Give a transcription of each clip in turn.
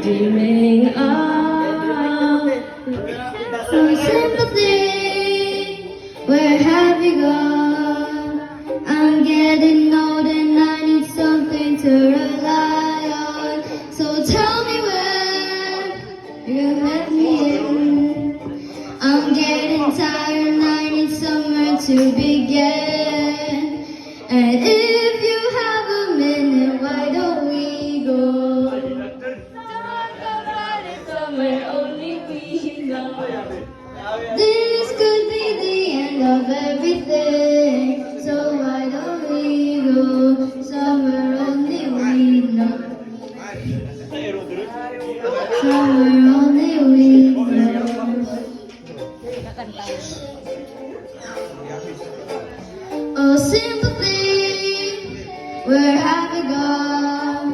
dreaming of some sympathy. Where have you gone? I'm getting old and I need something to rely on. So tell me when you let me in. I'm getting tired and I need somewhere to begin. And if you have a minute, why don't we go talk about it somewhere only we know. This could be the end of everything, so why don't we go somewhere only we know. Somewhere only we know. Oh, sympathy, where have you gone?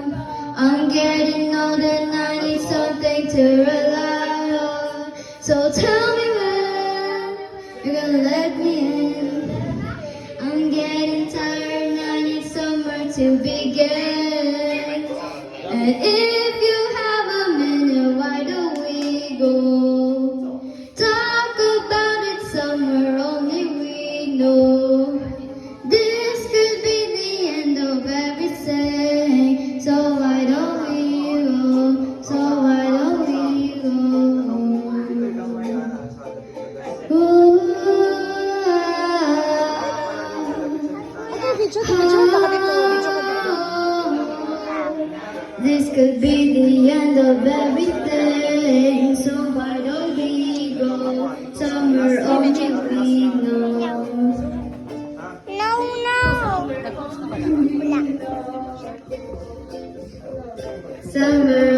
I'm getting old and I need something to rely on. So tell me when you're gonna let me in. I'm getting tired and I need somewhere to begin. And if you have a minute, why don't we go talk about it somewhere only we know. This could be the end of everything, so why don't we go? So why don't we go? Ooh, this could be the end of everything, so why don't we go somewhere only we know. Somewhere